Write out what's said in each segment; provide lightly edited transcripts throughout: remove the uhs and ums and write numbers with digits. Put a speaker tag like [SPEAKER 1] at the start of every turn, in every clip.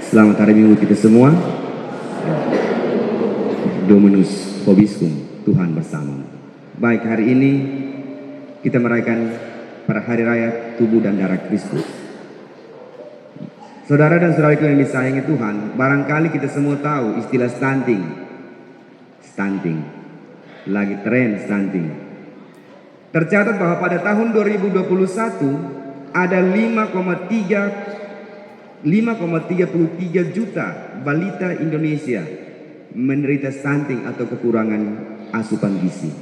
[SPEAKER 1] Selamat hari Minggu kita semua. Dominus vobiscum, Tuhan bersama. Baik, hari ini kita merayakan pada hari raya tubuh dan darah Kristus. Saudara dan saudariku yang disayangi Tuhan, barangkali kita semua tahu istilah stunting. Stunting. Lagi tren stunting. Tercatat bahwa pada tahun 2021 ada 5,33 juta balita Indonesia menderita stunting atau kekurangan asupan gizi.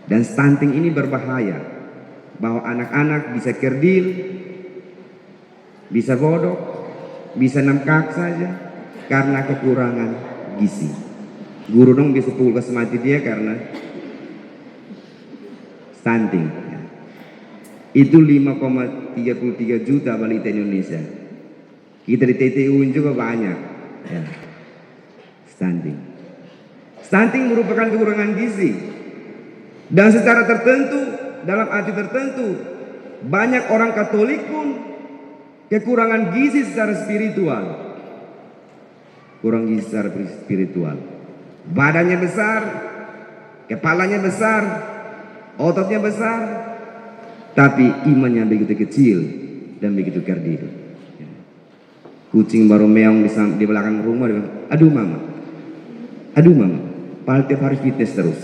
[SPEAKER 1] Dan stunting ini berbahaya, bahwa anak-anak bisa kerdil, bisa bodoh, bisa nengkak saja karena kekurangan gizi. Guru dong bisa pukul semati dia karena stunting. Itu 5,33 juta balita Indonesia. Kita di TTU juga banyak ya. Stunting. Stunting merupakan kekurangan gizi. Dan secara tertentu, dalam arti tertentu, banyak orang Katolik pun kekurangan gizi secara spiritual. Kurang gizi secara spiritual. Badannya besar, kepalanya besar, ototnya besar, tapi imannya begitu kecil dan begitu kerdil. Kucing baru meong di belakang rumah, dia bilang, aduh mama, padahal tiap hari fitness terus.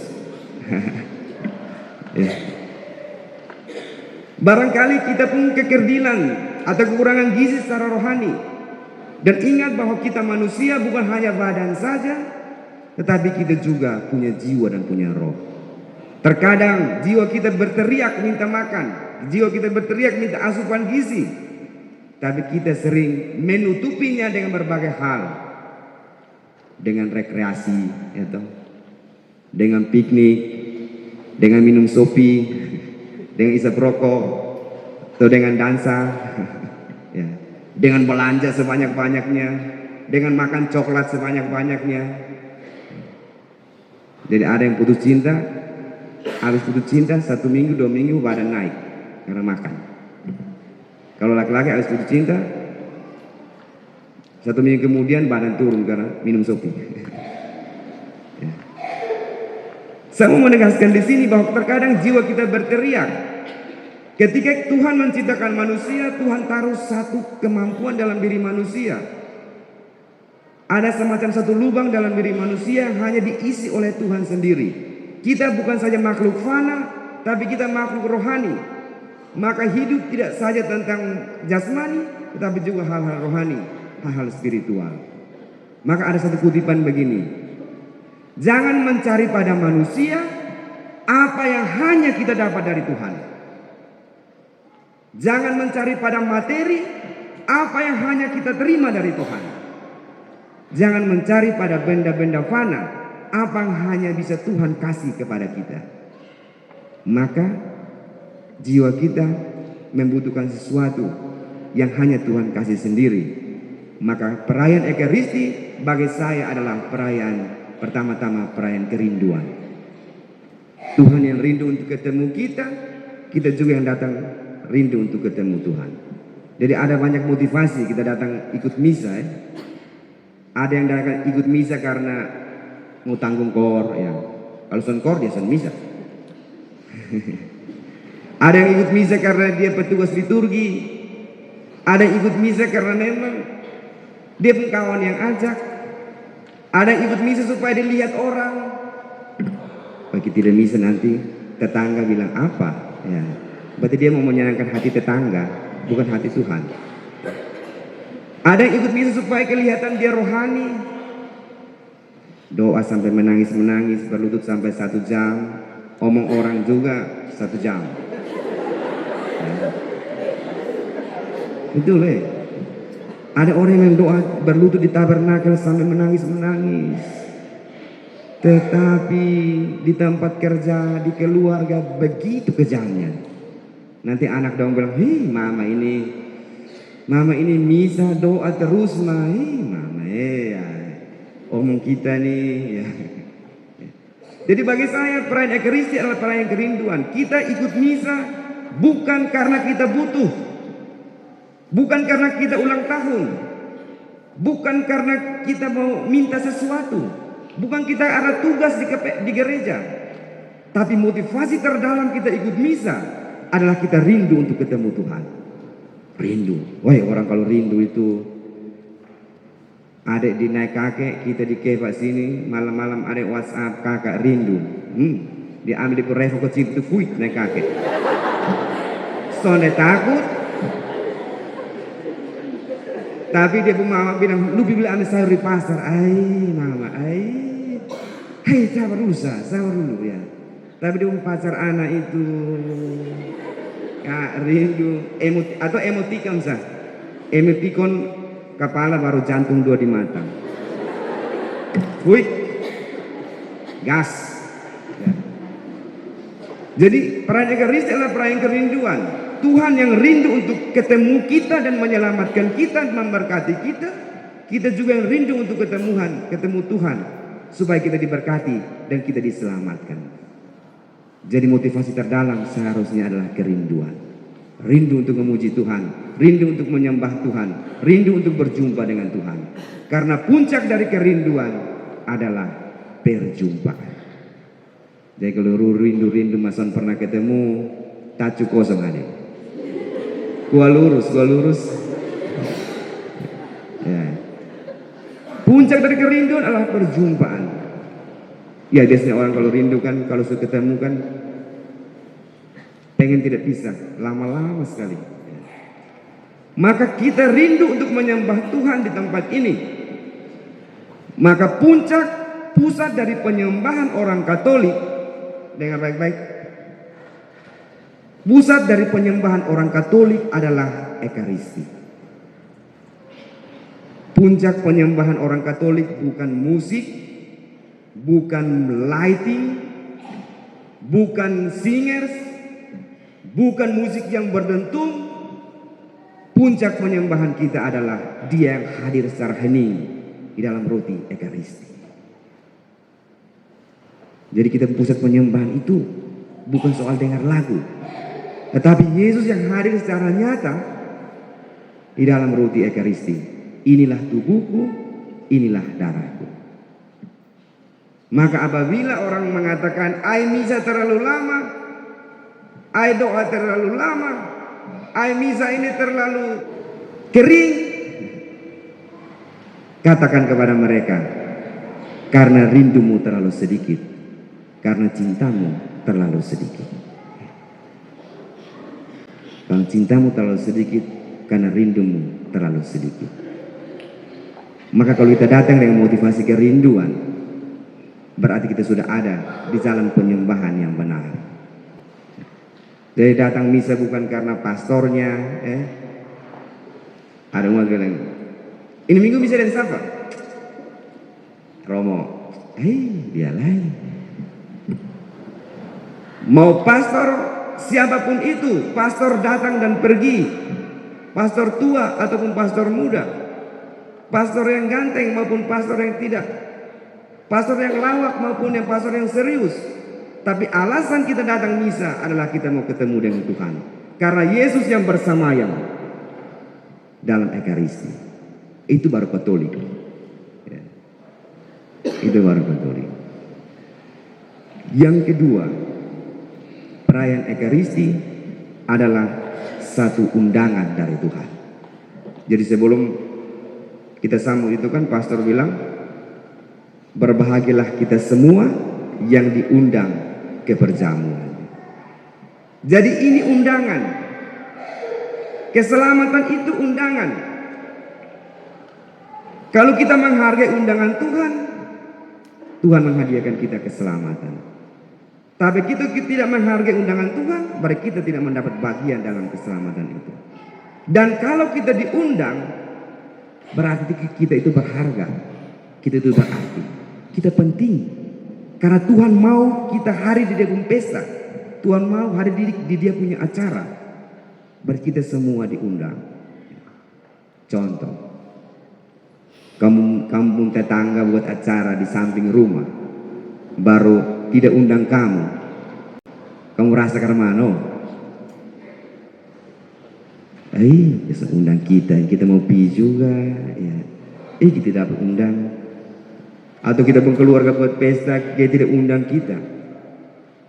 [SPEAKER 1] Ya. Barangkali kita pun kekerdilan atau kekurangan gizi secara rohani. Dan ingat bahwa kita manusia bukan hanya badan saja, tetapi kita juga punya jiwa dan punya roh. Terkadang jiwa kita berteriak minta makan, jiwa kita berteriak minta asupan gizi. Tapi kita sering menutupinya dengan berbagai hal. Dengan rekreasi, ya, dengan piknik, dengan minum sopi, dengan isap rokok, atau dengan dansa, ya, dengan belanja sebanyak-banyaknya, dengan makan coklat sebanyak-banyaknya. Jadi ada yang putus cinta, habis putus cinta 1 minggu 2 minggu badan naik karena makan. Kalau laki-laki habis putus cinta 1 minggu kemudian badan turun karena minum sopi. Ya. Saya mau menegaskan di sini bahwa terkadang jiwa kita berteriak. Ketika Tuhan menciptakan manusia, Tuhan taruh satu kemampuan dalam diri manusia. Ada semacam satu lubang dalam diri manusia yang hanya diisi oleh Tuhan sendiri. Kita bukan saja makhluk fana, tapi kita makhluk rohani. Maka hidup tidak saja tentang jasmani, tetapi juga hal-hal rohani, hal-hal spiritual. Maka ada satu kutipan begini, jangan mencari pada manusia apa yang hanya kita dapat dari Tuhan. Jangan mencari pada materi apa yang hanya kita terima dari Tuhan. Jangan mencari pada benda-benda fana apa yang hanya bisa Tuhan kasih kepada kita. Maka jiwa kita membutuhkan sesuatu yang hanya Tuhan kasih sendiri. Maka perayaan Ekaristi bagi saya adalah perayaan, pertama-tama perayaan kerinduan. Tuhan yang rindu untuk ketemu kita, kita juga yang datang rindu untuk ketemu Tuhan. Jadi ada banyak motivasi kita datang ikut misa. Ada yang datang ikut misa karena mau tanggung kor, ya. Kalau son kor dia son misa. Ada yang ikut misa karena dia petugas liturgi. Ada yang ikut misa karena memang dia pun kawan yang ajak. Ada yang ikut misa supaya dilihat orang. Bagi tidak misa nanti tetangga bilang apa? Ya, berarti dia mau menyenangkan hati tetangga, bukan hati Tuhan. Ada yang ikut misa supaya kelihatan dia rohani. Doa sampai menangis-menangis, berlutut sampai 1 jam. Omong orang juga 1 jam. Itu leh. Ada orang yang doa berlutut di tabernakel sampai menangis-menangis. Tetapi di tempat kerja, di keluarga begitu kejamnya. Nanti anak dong bilang, "Hei, mama ini misa doa terus mah. Hei, mama ya. Omong kita nih ya." Jadi bagi saya perayaan Ekaristi adalah perayaan kerinduan. Kita ikut misa bukan karena kita butuh, bukan karena kita ulang tahun, Bukan karena kita mau minta sesuatu, bukan kita ada tugas di gereja, tapi motivasi terdalam kita ikut misa adalah kita rindu untuk ketemu Tuhan. Rindu. Wah, orang kalau rindu itu, adek di naik kakek, kita di kebak sini, malam-malam adek WhatsApp kakak rindu. Dia ambil di revo kecil itu, fuit naik kakek. Soalnya takut. Tapi dia pun mama bilang, lu beli ambil sayur di pasar. Mama, hei sabar dulu ya. Tapi dia pun pacar anak itu, kak rindu, atau emoticon sah. Emoticon kepala baru jantung dua di mata. Wih, gas. Ya. Jadi perayaan Ekaristi adalah perayaan kerinduan. Tuhan yang rindu untuk ketemu kita dan menyelamatkan kita, memberkati kita. Kita juga yang rindu untuk ketemu Tuhan, supaya kita diberkati dan kita diselamatkan. Jadi motivasi terdalam seharusnya adalah kerinduan. Rindu untuk memuji Tuhan, rindu untuk menyembah Tuhan, rindu untuk berjumpa dengan Tuhan. Karena puncak dari kerinduan adalah perjumpaan. Jadi kalau rindu mason pernah ketemu, tacu kosong adik. Gua lurus. Ya. Puncak dari kerinduan adalah perjumpaan. Ya biasanya orang kalau rindu kan, kalau sudah ketemu kan, pengen tidak bisa, lama-lama sekali. Ya. Maka kita rindu untuk menyembah Tuhan di tempat ini. Maka pusat dari penyembahan orang Katolik, dengar baik-baik. Pusat dari penyembahan orang Katolik adalah Ekaristi. Puncak penyembahan orang Katolik bukan musik, bukan lighting, bukan singers, bukan musik yang berdentum. Puncak penyembahan kita adalah Dia yang hadir secara hening di dalam roti Ekaristi. Jadi kita pusat penyembahan itu bukan soal dengar lagu, tetapi Yesus yang hadir secara nyata di dalam roti Ekaristi. Inilah tubuhku, inilah darahku. Maka apabila orang mengatakan, misa terlalu lama, doa terlalu lama, misa ini terlalu kering, katakan kepada mereka, karena rindumu terlalu sedikit, karena cintamu terlalu sedikit. Kalau cintamu terlalu sedikit, karena rindumu terlalu sedikit. Maka kalau kita datang dengan motivasi kerinduan, berarti kita sudah ada di jalan penyembahan yang benar. Jadi datang misa bukan karena pastornya. Ada umat bilang, ini minggu misa dari siapa? Romo. Dia lain. Mau pastor siapapun itu, pastor datang dan pergi, pastor tua ataupun pastor muda, pastor yang ganteng maupun pastor yang tidak, pastor yang lawak maupun yang pastor yang serius. Tapi alasan kita datang misa adalah kita mau ketemu dengan Tuhan. Karena Yesus yang bersamayam dalam Ekaristi. Itu baru Katolik. Ya. Itu baru Katolik. Yang kedua, perayaan Ekaristi adalah satu undangan dari Tuhan. Jadi sebelum kita sambut itu kan pastor bilang, berbahagialah kita semua yang diundang ke perjamuan. Jadi ini undangan. Keselamatan itu undangan. Kalau kita menghargai undangan Tuhan, Tuhan menghadiahkan kita keselamatan. Tapi kita tidak menghargai undangan Tuhan, berarti kita tidak mendapat bagian dalam keselamatan itu. Dan kalau kita diundang, berarti kita itu berharga, kita itu berarti, kita penting. Karena Tuhan mau kita hadir di dia punya pesta, Tuhan mau hadir di dia punya acara, berarti kita semua diundang. Contoh, kampung tetangga buat acara di samping rumah, baru tidak undang kamu rasa karmano? Bisa undang kita mau pergi juga, ya. kita dapat undang. Atau kita pun keluarga buat pesta, dia tidak undang kita.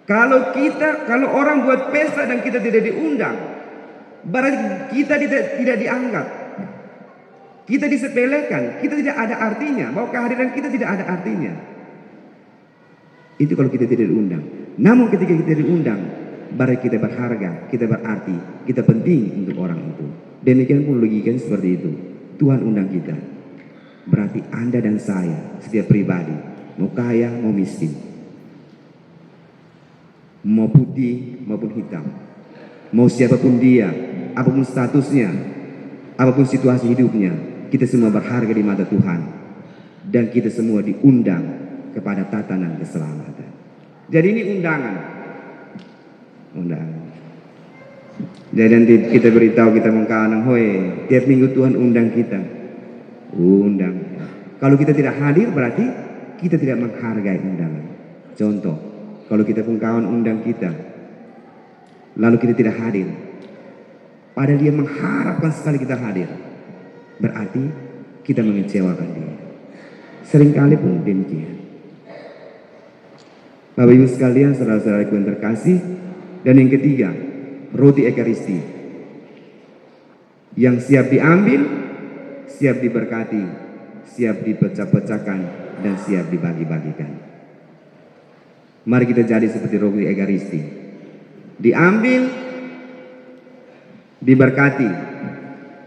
[SPEAKER 1] Kalau orang buat pesta dan kita tidak diundang, berarti kita tidak dianggap. Kita disepelekan, kita tidak ada artinya, bahwa kehadiran kita tidak ada artinya. Itu kalau kita tidak diundang. Namun ketika kita diundang, baru kita berharga, kita berarti, kita penting untuk orang itu. Demikian pun logikanya seperti itu. Tuhan undang kita. Berarti Anda dan saya, setiap pribadi, mau kaya, mau miskin, mau putih maupun hitam, mau siapapun dia, apapun statusnya, apapun situasi hidupnya, kita semua berharga di mata Tuhan. Dan kita semua diundang kepada tatanan keselamatan. Jadi ini undangan. Jadi nanti kita beritahu, kita mengkanang, hoi, tiap minggu Tuhan undang kita. Undang. Kalau kita tidak hadir berarti kita tidak menghargai undangan. Contoh, kalau kita pun kawan undang kita, lalu kita tidak hadir, padahal dia mengharapkan sekali kita hadir, berarti kita mengecewakan dia. Seringkali pun demikian. Bapak Ibu sekalian, saudara-saudaraku yang terkasih, dan yang ketiga, roti Ekaristi yang siap diambil, siap diberkati, siap dipecah-pecahkan, dan siap dibagi-bagikan. Mari kita jadi seperti roti Ekaristi. Diambil, diberkati,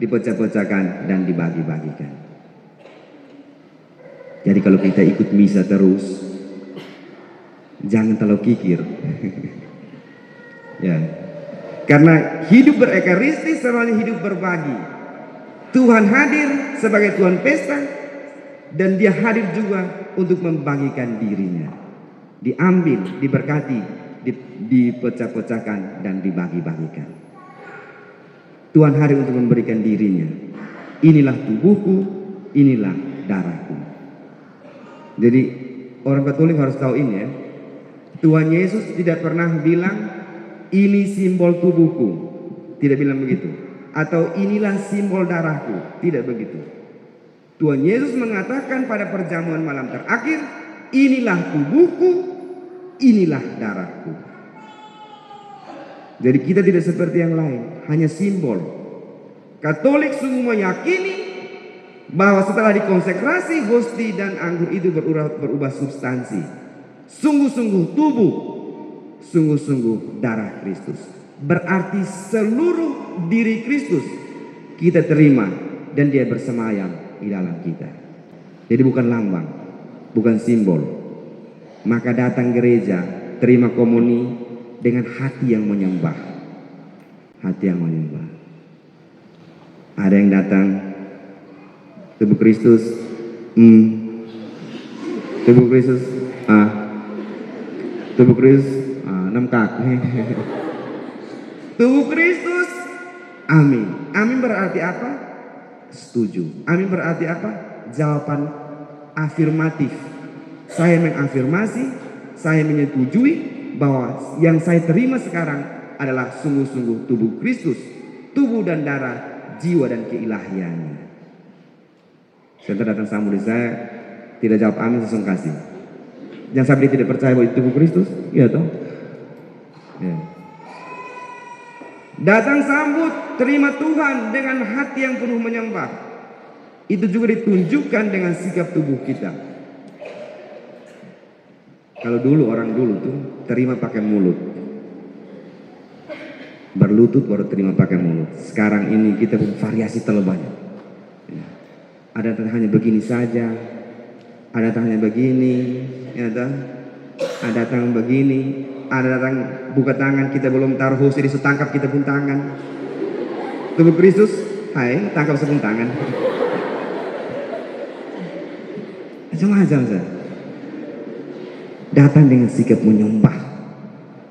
[SPEAKER 1] dipecah-pecahkan, dan dibagi-bagikan. Jadi kalau kita ikut misa terus, jangan terlalu kikir. Ya. Karena hidup berekaristi semuanya hidup berbagi. Tuhan hadir sebagai Tuhan pesta, dan dia hadir juga untuk membagikan dirinya. Diambil, diberkati, dipecah-pecahkan, dan dibagi-bagikan. Tuhan hadir untuk memberikan dirinya. Inilah tubuhku, inilah darahku. Jadi orang Katolik harus tahu ini ya. Tuhan Yesus tidak pernah bilang ini simbol tubuhku. Tidak bilang begitu. Atau inilah simbol darahku. Tidak begitu. Tuhan Yesus mengatakan pada perjamuan malam terakhir, inilah tubuhku, inilah darahku. Jadi kita tidak seperti yang lain, hanya simbol. Katolik sungguh meyakini bahwa setelah dikonsekrasi, hosti dan anggur itu berubah substansi. Sungguh-sungguh tubuh, sungguh-sungguh darah Kristus. Berarti seluruh diri Kristus kita terima dan dia bersemayam di dalam kita. Jadi bukan lambang, bukan simbol. Maka datang gereja, terima komuni dengan hati yang menyembah. Hati yang menyembah. Ada yang datang, tubuh Kristus, tubuh Kristus, tubuh Kristus, 6 kaki. Tubuh Kristus, amin. Amin berarti apa? Setuju. Amin berarti apa? Jawaban afirmatif. Saya mengafirmasi, saya menyetujui bahwa yang saya terima sekarang adalah sungguh-sungguh tubuh Kristus, tubuh dan darah, jiwa dan keilahiannya. Setelah datang sambut saya, tidak jawab amin, langsung kasih. Jangan sampai dia tidak percaya bahwa itu tubuh Kristus, iya toh? Ya. Datang sambut, terima Tuhan dengan hati yang penuh menyembah. Itu juga ditunjukkan dengan sikap tubuh kita. Kalau dulu orang dulu tuh terima pakai mulut, berlutut baru terima pakai mulut. Sekarang ini kita variasi terlalu banyak. Ada hanya begini saja, ada hanya begini, ya toh? Ada datang begini. Ada datang buka tangan, kita belum taruh host, jadi setangkap kita pun tangan. Tubuh Kristus, hai, tangkap sepun tangan. Macam-macam saja. Datang dengan sikap menyembah.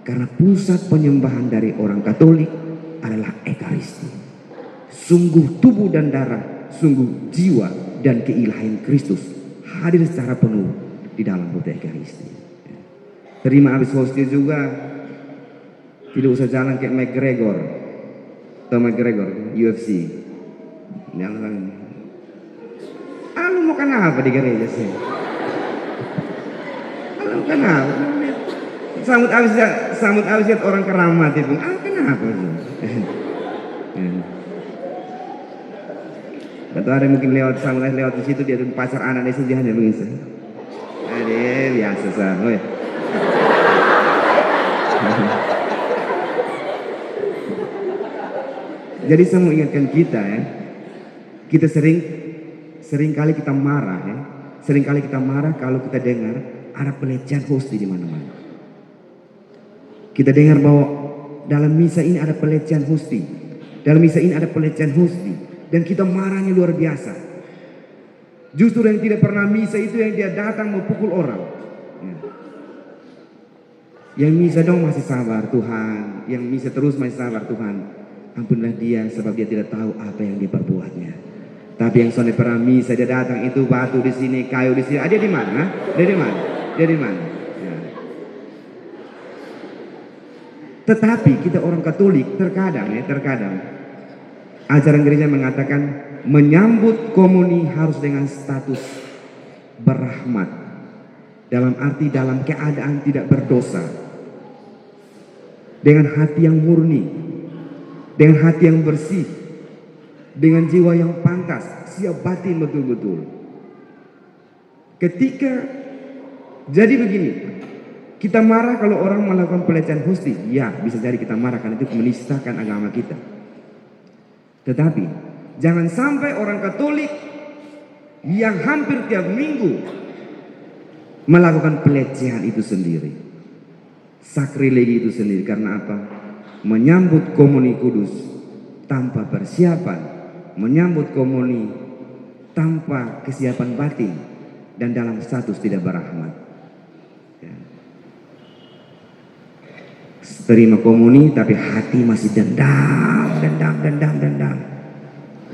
[SPEAKER 1] Karena pusat penyembahan dari orang Katolik adalah Ekaristi. Sungguh tubuh dan darah, sungguh jiwa dan keilahian Kristus hadir secara penuh di dalam roti Ekaristi. Terima habis hostia juga. Tidak usah jalan kayak McGregor. Tahu McGregor, UFC. Lu mau kenapa di gereja sih? Lu kenapa? Sambut abis orang keramat itu. Kenapa lu? Atau ada mungkin lewat di situ dia tuh pacar anak itu dia hanya begitu. Ada biasa sah. Jadi saya mau ingatkan kita ya. Kita sering kali kita marah ya. Sering kali kita marah kalau kita dengar ada pelecehan hosti di mana-mana. Kita dengar bahwa dalam misa ini ada pelecehan hosti. Dalam misa ini ada pelecehan hosti. Dan kita marahnya luar biasa. Justru yang tidak pernah misa itu yang dia datang mau pukul orang. Ya. Yang misa dong masih sabar Tuhan. Yang misa terus masih sabar Tuhan. Ampunilah dia sebab dia tidak tahu apa yang diperbuatnya. Tapi yang soalnya pernah misa dia datang itu batu di sini, kayu di sini. Dia di mana? Dia di mana? Dia di mana? Ya. Tetapi kita orang Katolik terkadang ajaran gereja mengatakan menyambut komuni harus dengan status berrahmat. Dalam arti dalam keadaan tidak berdosa. Dengan hati yang murni. Dengan hati yang bersih. Dengan jiwa yang pantas. Siap batin betul-betul. Ketika jadi begini. Kita marah kalau orang melakukan pelecehan hosti. Ya bisa jadi kita marah karena itu menistakan agama kita. Tetapi jangan sampai orang Katolik yang hampir tiap minggu melakukan pelecehan itu sendiri. Sakrilegi itu sendiri. Karena apa? Menyambut komuni kudus tanpa persiapan. Menyambut komuni tanpa kesiapan batin. Dan dalam status tidak berrahmat. Ya. Terima komuni tapi hati masih dendam.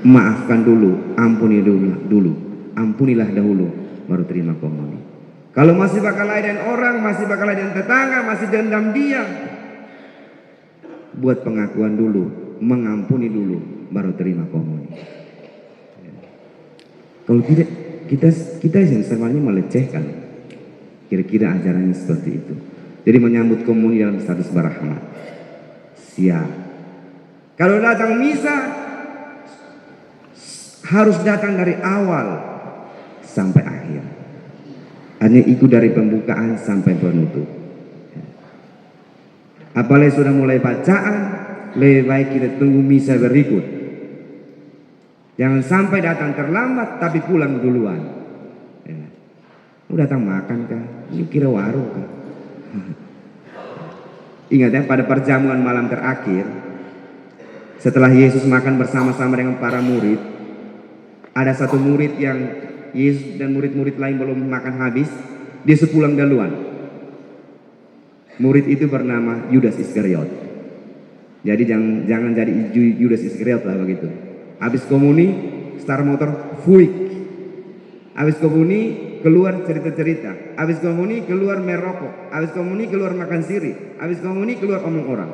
[SPEAKER 1] Maafkan dulu, ampuni dulu. Ampunilah dahulu baru terima komuni. Kalau masih bakal laden orang, masih bakal laden tetangga, masih dendam dia, buat pengakuan dulu, mengampuni dulu baru terima komuni. Kalau tidak, kita yang sebenarnya melecehkan. Kira-kira ajarannya seperti itu. Jadi menyambut komuni dalam status berrahmat. Siap. Kalau datang misa harus datang dari awal sampai akhir. Hanya ikut dari pembukaan sampai penutup. Apalagi sudah mulai bacaan, lebih baik kita tunggu misa berikut. Jangan sampai datang terlambat tapi pulang duluan. Datang makan kah? Ini kira warung kah? Ingat ya, pada perjamuan malam terakhir, setelah Yesus makan bersama-sama dengan para murid, ada satu murid yang Yesus dan murid-murid lain belum makan habis, dia sepulang duluan. Murid itu bernama Yudas Iskariot. Jadi jangan jadi Yudas Iskariot lah begitu. Habis komuni, start motor, fuik. Habis komuni, keluar cerita-cerita. Habis komuni, keluar merokok. Habis komuni, keluar makan siri. Habis komuni, keluar omong orang.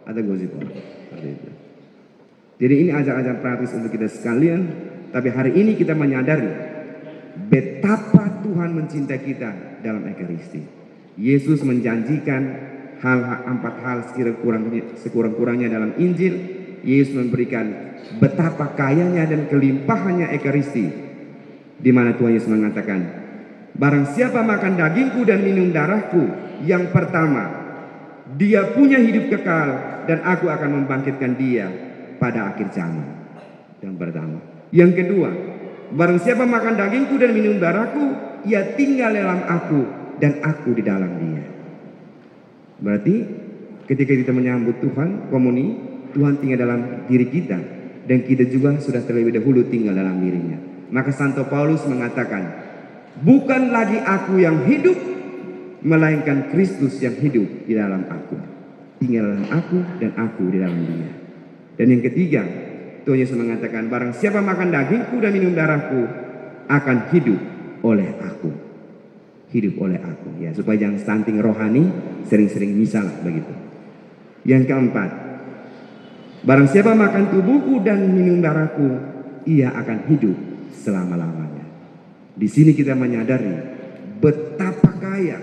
[SPEAKER 1] Ada gosip orang. Seperti itu. Jadi ini ajar-ajar praktis untuk kita sekalian. Tapi hari ini kita menyadari betapa Tuhan mencintai kita dalam Ekaristi. Yesus menjanjikan 4 hal sekurang-kurangnya dalam Injil. Yesus memberikan betapa kayanya dan kelimpahannya Ekaristi, di mana Tuhan Yesus mengatakan, barang siapa makan dagingku dan minum darahku, yang pertama, dia punya hidup kekal dan aku akan membangkitkan dia pada akhir zaman. Yang pertama. Yang kedua, barang siapa makan dagingku dan minum darahku, ia tinggal dalam aku dan aku di dalam dia. Berarti ketika kita menyambut Tuhan, komuni, Tuhan tinggal dalam diri kita dan kita juga sudah terlebih dahulu tinggal dalam dirinya. Maka Santo Paulus mengatakan, bukan lagi aku yang hidup, melainkan Kristus yang hidup di dalam aku. Tinggal dalam aku dan aku di dalam dia. Dan yang ketiga, Tuhan Yesus mengatakan, barang siapa makan dagingku dan minum darahku, akan hidup oleh aku. Hidup oleh aku. Ya, supaya jangan stunting rohani, sering-sering misal begitu. Yang keempat, barang siapa makan tubuhku dan minum darahku, ia akan hidup selama-lamanya. Di sini kita menyadari betapa kaya,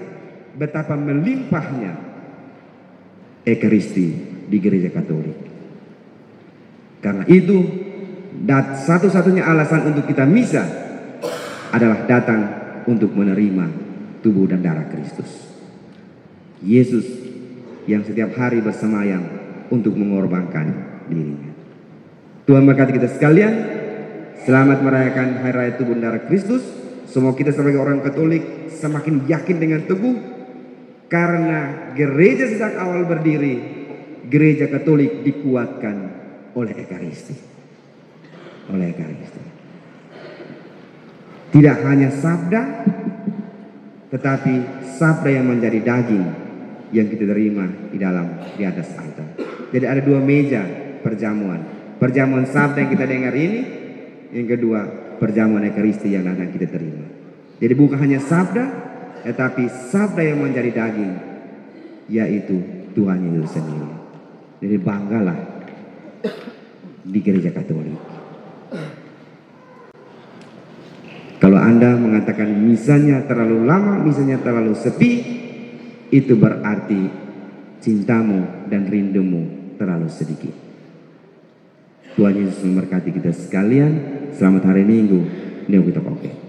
[SPEAKER 1] betapa melimpahnya Ekaristi di gereja Katolik. Karena itu, satu-satunya alasan untuk kita misa adalah datang untuk menerima tubuh dan darah Kristus. Yesus yang setiap hari bersemayam untuk mengorbankan dirinya. Tuhan berkati kita sekalian. Selamat merayakan Hari Raya Tubuh dan Darah Kristus. Semoga kita sebagai orang Katolik semakin yakin dengan teguh, karena gereja sejak awal berdiri, gereja Katolik dikuatkan oleh Ekaristi. Oleh Ekaristi. Tidak hanya sabda, tetapi sabda yang menjadi daging yang kita terima di atas altar. Jadi ada dua meja perjamuan. Perjamuan sabda yang kita dengar ini, yang kedua perjamuan Ekaristi yang akan kita terima. Jadi bukan hanya sabda, tetapi sabda yang menjadi daging, yaitu Tuhan Yesus sendiri. Jadi banggalah di gereja Katolik. Kalau Anda mengatakan misanya terlalu lama, misanya terlalu sepi, itu berarti cintamu dan rindumu terlalu sedikit. Tuhan Yesus memberkati kita sekalian. Selamat hari Minggu. Neo kita oke.